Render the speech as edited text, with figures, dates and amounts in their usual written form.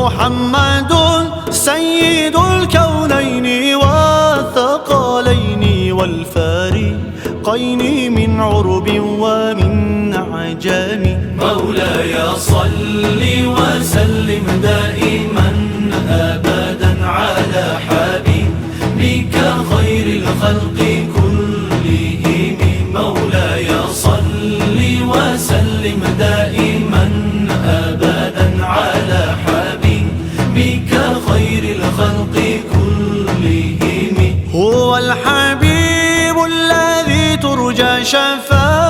محمد سيد الكونين والثقلين والفارقين من عرب ومن عجم. مولاي صل وسلم دائما أبدا على حبيبك خير الخلق كلهم. مولاي صل وسلم دائما أبدا على حبيبك خير الخلق كلهم. هو الحبيب الذي ترجى شفاعته